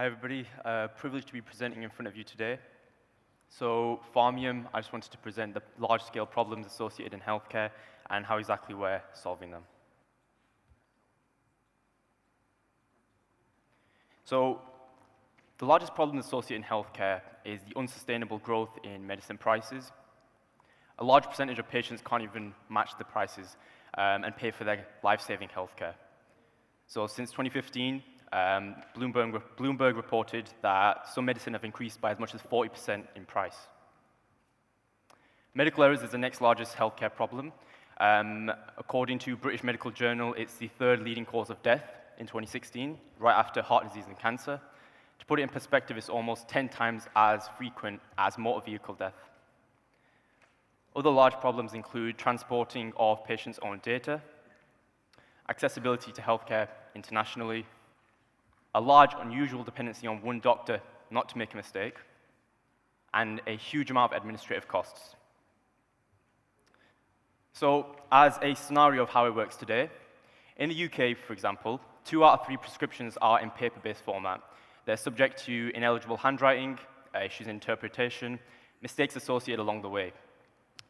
Hi everybody, privileged to be presenting in front of you today. So Pharmeum, I just wanted to present the large-scale problems associated in healthcare and how exactly we're solving them. So the largest problem associated in healthcare is the unsustainable growth in medicine prices. A large percentage of patients can't even match the prices and pay for their life-saving healthcare. So since 2015, Bloomberg reported that some medicine have increased by as much as 40% in price. Medical errors is the next largest healthcare problem. According to British Medical Journal, it's the third leading cause of death in 2016, right after heart disease and cancer. To put it in perspective, it's almost 10 times as frequent as motor vehicle death. Other large problems include transporting of patients' own data, accessibility to healthcare internationally, a large unusual dependency on one doctor not to make a mistake, and a huge amount of administrative costs. So, as a scenario of how it works today, in the UK, for example, 2 out of 3 prescriptions are in paper-based format. They're subject to ineligible handwriting, issues in interpretation, mistakes associated along the way.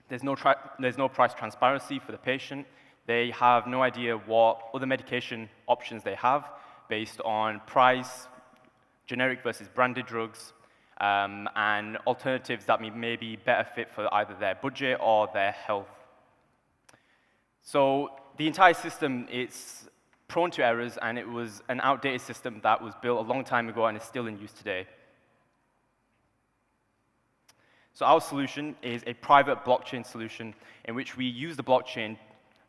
There's no price transparency for the patient. They have no idea what other medication options they have based on price, generic versus branded drugs, and alternatives that may be better fit for either their budget or their health. So the entire system is prone to errors, and it was an outdated system that was built a long time ago and is still in use today. So our solution is a private blockchain solution in which we use the blockchain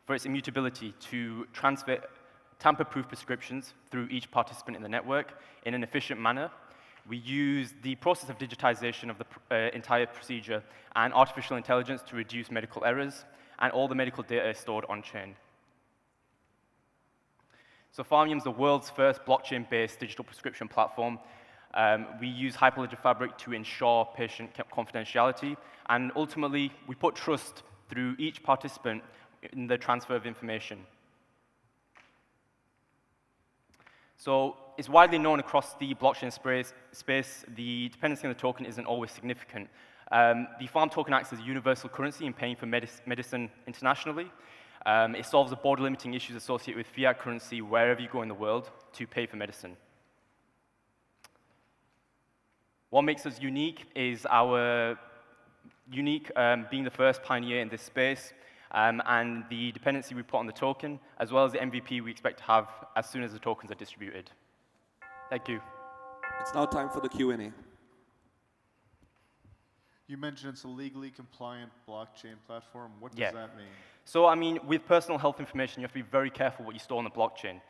for its immutability to transfer tamper-proof prescriptions through each participant in the network in an efficient manner. We use the process of digitization of the entire procedure and artificial intelligence to reduce medical errors, and all the medical data is stored on-chain. So Pharmeum is the world's first blockchain-based digital prescription platform. We use Hyperledger Fabric to ensure patient confidentiality, and ultimately, we put trust through each participant in the transfer of information. So it's widely known across the blockchain space, the dependency on the token isn't always significant. The farm token acts as a universal currency in paying for medicine internationally. It solves the border limiting issues associated with fiat currency wherever you go in the world to pay for medicine. What makes us unique is our being the first pioneer in this space, and the dependency we put on the token, as well as the MVP we expect to have as soon as the tokens are distributed. Thank you. It's now time for the Q&A. You mentioned it's a legally compliant blockchain platform. What does that mean? So, I mean, with personal health information, you have to be very careful what you store on the blockchain.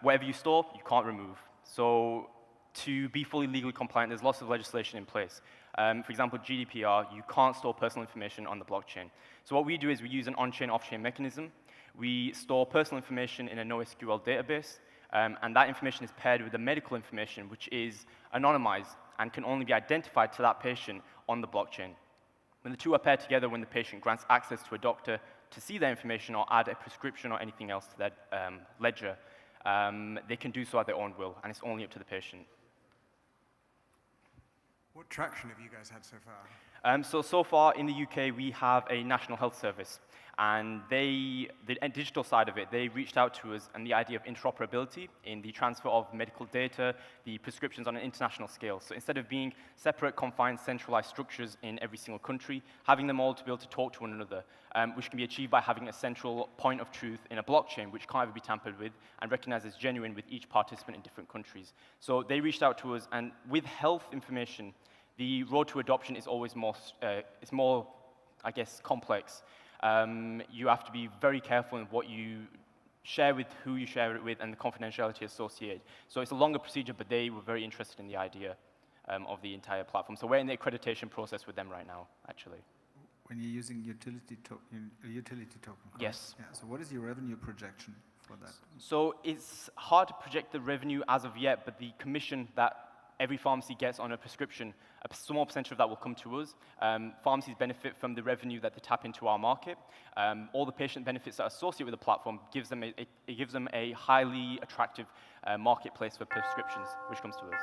Whatever you store, you can't remove. So, to be fully legally compliant, there's lots of legislation in place. For example, GDPR, you can't store personal information on the blockchain. So what we do is we use an on-chain, off-chain mechanism. We store personal information in a NoSQL database, and that information is paired with the medical information, which is anonymized and can only be identified to that patient on the blockchain. When the two are paired together, when the patient grants access to a doctor to see their information or add a prescription or anything else to their ledger, they can do so at their own will, and it's only up to the patient. What traction have you guys had so far? So far in the UK, we have a National Health Service, and the digital side of it, they reached out to us, and the idea of interoperability in the transfer of medical data, the prescriptions on an international scale. So instead of being separate, confined, centralized structures in every single country, having them all to be able to talk to one another, which can be achieved by having a central point of truth in a blockchain, which can't ever be tampered with, and recognized as genuine with each participant in different countries. So they reached out to us, and with health information, the road to adoption is always more, I guess, complex. You have to be very careful in what you share with who you share it with and the confidentiality associated. So it's a longer procedure, but they were very interested in the idea of the entire platform. So we're in the accreditation process with them right now, actually. When you're using utility token, correct? Yes. Yeah. So what is your revenue projection for that? So it's hard to project the revenue as of yet, but the commission that every pharmacy gets on a prescription, a small percentage of that will come to us. Pharmacies benefit from the revenue that they tap into our market. All the patient benefits that are associated with the platform gives them a highly attractive marketplace for prescriptions, which comes to us.